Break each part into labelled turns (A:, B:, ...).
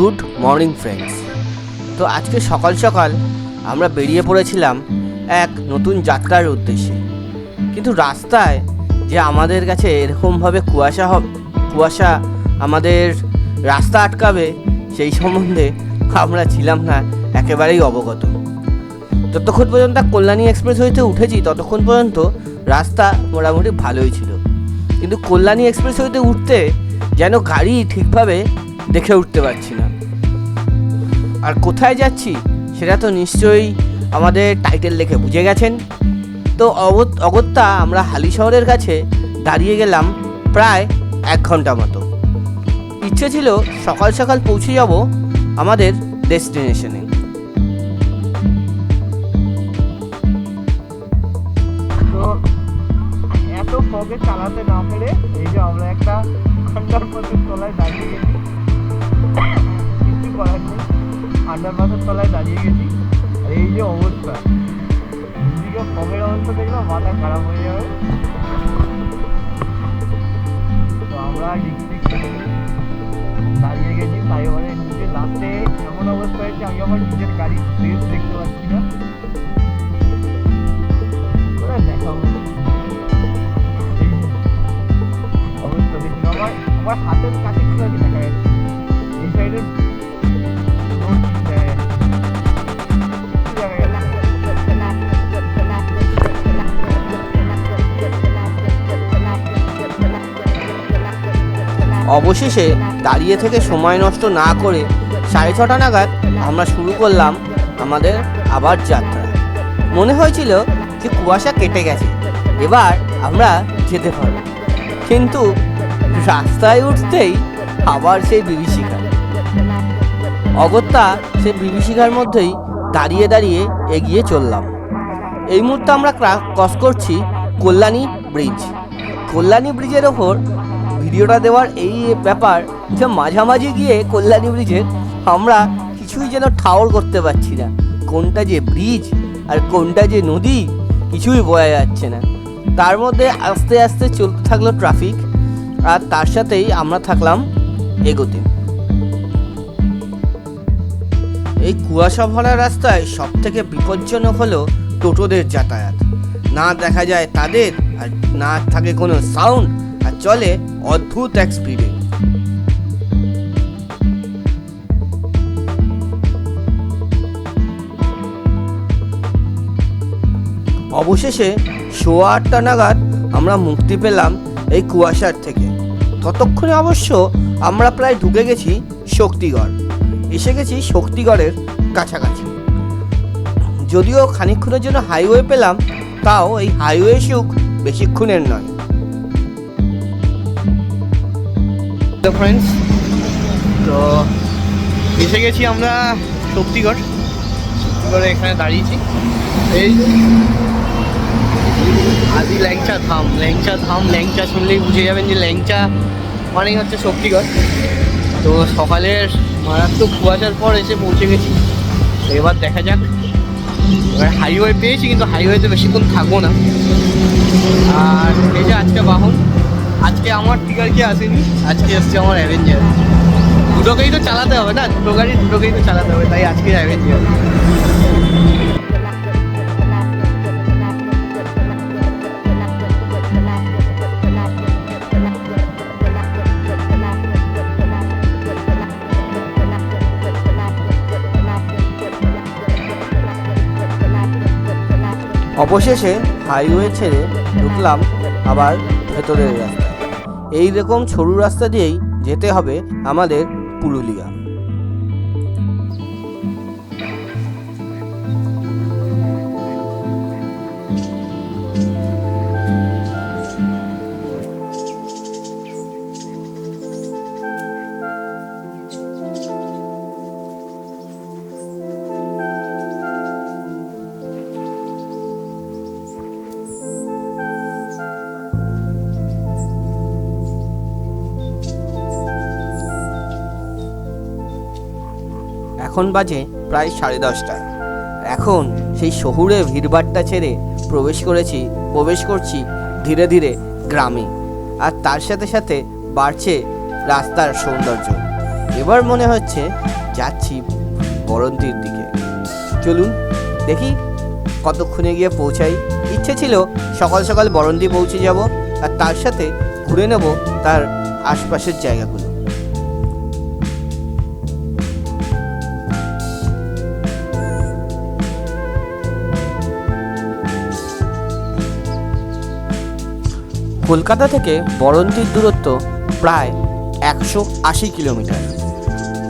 A: Good morning friends. তো আজকে সকাল সকাল আমরা বেরিয়ে পড়েছিলাম এক নতুন যাত্রার উদ্দেশ্যে, কিন্তু রাস্তায় যে আমাদের কাছে এরকমভাবে কুয়াশা আমাদের রাস্তা আটকাবে সেই সম্বন্ধে আমরা ছিলাম না একেবারেই অবগত। যতক্ষণ পর্যন্ত কল্যাণী এক্সপ্রেস হইতে উঠেছি ততক্ষণ পর্যন্ত রাস্তা মোটামুটি ভালোই ছিল, কিন্তু কল্যাণী এক্সপ্রেস হইতে উঠতে যেন গাড়ি ঠিকভাবে দেখে উঠতে পারছি না। আর কোথায় যাচ্ছি সেটা তো নিশ্চয়ই আমাদের টাইটেল দেখে বুঝে গেছেন। তো অগত্যা আমরা হালি শহরের কাছে দাঁড়িয়ে গেলাম প্রায় 1 ঘন্টা মতো। ইচ্ছে ছিল সকাল সকাল পৌঁছে যাব আমাদের ডেস্টিনেশনে। তো এত ফগে চালাতে না পেরে এই যে আমরা একটা আন্ডারপাসের তলায় দাঁড়িয়ে গেছি, কিছু করার নেই, আন্ডারপাসের তলায় দাঁড়িয়ে গেছি। আর এই যে অবস্থা, এদিকে ফগের অবস্থা দেখলাম মাথা খারাপ হয়ে যাবে। তো আমরা দাঁড়িয়ে গেছি ফ্লাইওভারে নিচে, লাস্টে এমন অবস্থা হয়েছে আমি আমার নিজের গাড়ির প্লেস দেখতে পাচ্ছি না। দেখাবো অবস্থা দেখুন, আমার হাতের কাছে কি দেখা যাচ্ছে এই সাইডের অবশেষে দাঁড়িয়ে থেকে সময় নষ্ট না করে 6:30 নাগাদ আমরা শুরু করলাম আমাদের আবার যাত্রা। মনে হয়েছিল যে কুয়াশা কেটে গেছে, এবার আমরা যেতে পারব, কিন্তু রাস্তায় উঠতেই আবার সেই বিভীষিকা। অগত্যা সেই বিভীষিকার মধ্যেই দাঁড়িয়ে দাঁড়িয়ে এগিয়ে চললাম। এই মুহূর্তে আমরা ক্রস করছি কল্যাণী ব্রিজ। কল্যাণী ব্রিজের ওপর ভিডিওটা দেওয়ার এই ব্যাপার যে মাঝামাঝি গিয়ে কল্যাণী ব্রিজের আমরা কিছুই যেন ঠাওর করতে পারছি না, কোনটা যে ব্রিজ আর কোনটা যে নদী কিছুই বোঝা যাচ্ছে না। তার মধ্যে আস্তে আস্তে চলতে থাকলো ট্রাফিক, আর তার সাথেই আমরা থাকলাম এগোতে। এই কুয়াশা ভরা রাস্তায় সব থেকে বিপজ্জনক হলো টোটোদের যাতায়াত। না দেখা যায় তাদের, আর না থাকে কোনো সাউন্ড, আর চলে অদ্ভুত এক স্পিডে। অবশেষে 8:15 নাগাদ আমরা মুক্তি পেলাম এই কুয়াশার থেকে। ততক্ষণে অবশ্য আমরা প্রায় ঢুকে গেছি শক্তিগড়, এসে গেছি শক্তিগড়ের কাছাকাছি। যদিও খানিকক্ষণের জন্য হাইওয়ে পেলাম, তাও এই হাইওয়ে সুখ বেশিক্ষণের নয়। ফ্রেন্ডস, তো এসে গেছি আমরা শক্তিগড়। এখানে দাঁড়িয়েছি, এই আদি ল্যাংচা ধাম। ল্যাংচা শুনলেই বুঝে যাবেন যে ল্যাংচা মানেই হচ্ছে শক্তিগড়। তো সকালের মারাত্মক কুয়াশার পর এসে পৌঁছে গেছি। এবার দেখা যাক, এবার হাইওয়ে পেয়েছি, কিন্তু হাইওয়েতে বেশিক্ষণ থাকবো না। আর এই যে আজকে বাহন, আজকে আমার টিকার কি আসেনি, আজকে এসছে আমার অ্যাভেঞ্জার। দুটোকেই তো চালাতে হবে না, দুটোকেই তো চালাতে হবে, তাই আজকে অ্যাভেঞ্জার। অবশেষে হাইওয়ে ছেড়ে ঢুকলাম আবার ভেতরের রাস্তায়। এইরকম সরু রাস্তা দিয়েই যেতে হবে আমাদের পুরুলিয়া। এখন বাজে প্রায় 10:30। এখন সেই শহুরে ভিড়ভাট্টা ছেড়ে প্রবেশ করছি ধীরে ধীরে গ্রামে। আর তার সাথে সাথে বাড়ছে রাস্তার সৌন্দর্য। এবার মনে হচ্ছে যাচ্ছি বরন্তির দিকে। চলুন দেখি কতক্ষণে গিয়ে পৌঁছাই। ইচ্ছে ছিল সকাল সকাল বরন্তি পৌঁছে যাব, আর তার সাথে ঘুরে নেব তার আশপাশের জায়গাগুলো। কলকাতা থেকে বরন্তির দূরত্ব প্রায় 180 কিলোমিটার।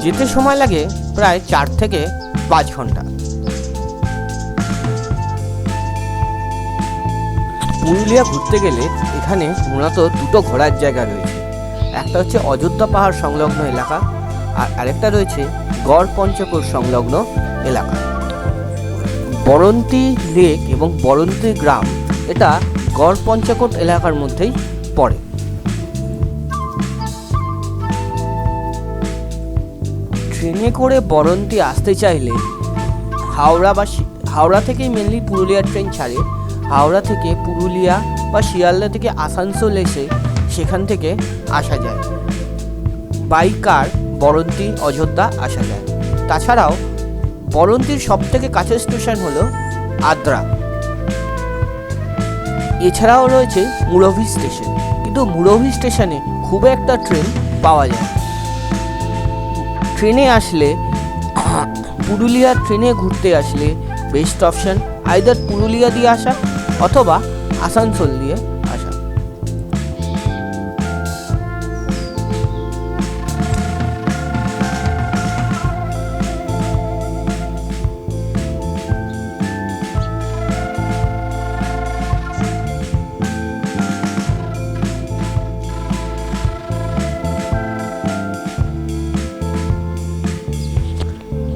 A: যেতে সময় লাগে প্রায় 4 থেকে 5 ঘন্টা। পুরুলিয়া ঘুরতে গেলে এখানে মূলত দুটো ঘোরার জায়গা রয়েছে। একটা হচ্ছে অযোধ্যা পাহাড় সংলগ্ন এলাকা, আর আরেকটা রয়েছে গড় পঞ্চকোট সংলগ্ন এলাকা। বরন্তি লেক এবং বরন্তি গ্রাম এটা গড় পঞ্চকোট এলাকার মধ্যেই পড়ে। ট্রেনে করে বরন্তি আসতে চাইলে হাওড়া থেকেই মেনলি পুরুলিয়া ট্রেন ছাড়ে। হাওড়া থেকে পুরুলিয়া বা শিয়ালদা থেকে আসানসোল এসে সেখান থেকে আসা যায়। বাই কার বরন্তি অযোধ্যা আসা যায়। তাছাড়াও বরন্তির সবথেকে কাছের স্টেশন হলো আদ্রা। এছাড়াও রয়েছে মুড়ভি স্টেশন, কিন্তু মুড়ভি স্টেশনে খুব একটা ট্রেন পাওয়া যায়। ট্রেনে আসলে পুরুলিয়া ট্রেনে ঘুরতে আসলে বেস্ট অপশান আইদার পুরুলিয়া দিয়ে আসা অথবা আসানসোল দিয়ে আসা।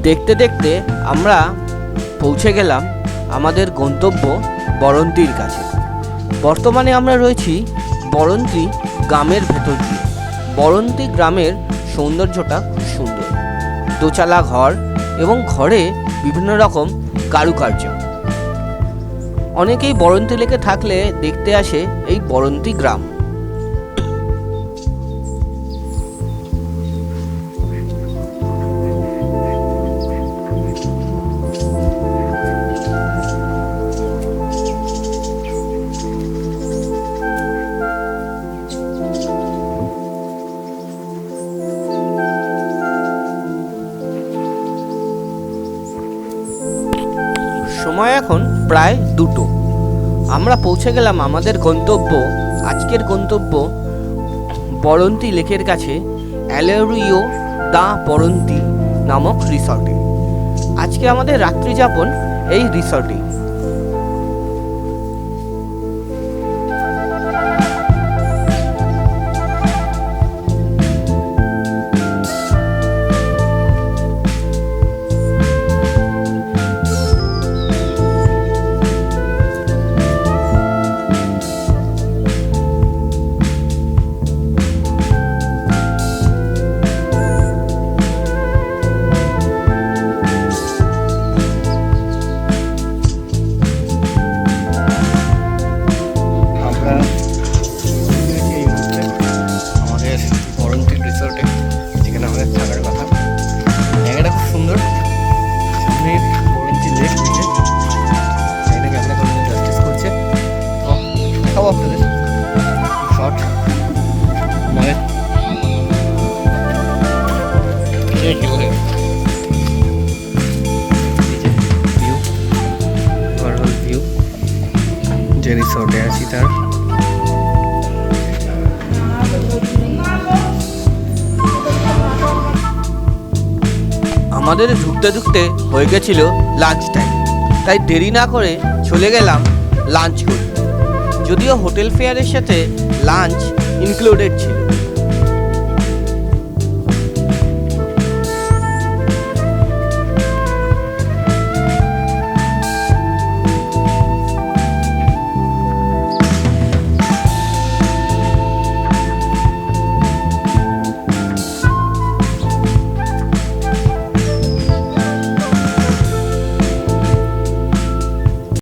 A: দেখতে দেখতে আমরা পৌঁছে গেলাম আমাদের গন্তব্য বরন্তির কাছে। বর্তমানে আমরা রয়েছি বরন্তি গ্রামের ভেতর দিয়ে। বরন্তি গ্রামের সৌন্দর্যটা খুব সুন্দর। দোচালা ঘর এবং ঘরে বিভিন্ন রকম কারুকার্য। অনেকেই বরন্তি লেকে থাকলে দেখতে আসে এই বরন্তি গ্রাম। সময় এখন প্রায় 2টো। আমরা পৌঁছে গেলাম আমাদের গন্তব্য, আজকের গন্তব্য বরন্তি লেকের কাছে অ্যালোরিও দা বরন্তি নামক রিসর্টে। আজকে আমাদের রাত্রি যাপন এই রিসর্টে। যে রিসর্টে আছি তার আমাদের ঢুকতে ঢুকতে হয়ে গেছিল লাঞ্চ টাইম, তাই দেরি না করে চলে গেলাম লাঞ্চ করতে। যদিও হোটেল ফেয়ারের সাথে লাঞ্চ ইনক্লুডেড ছিল।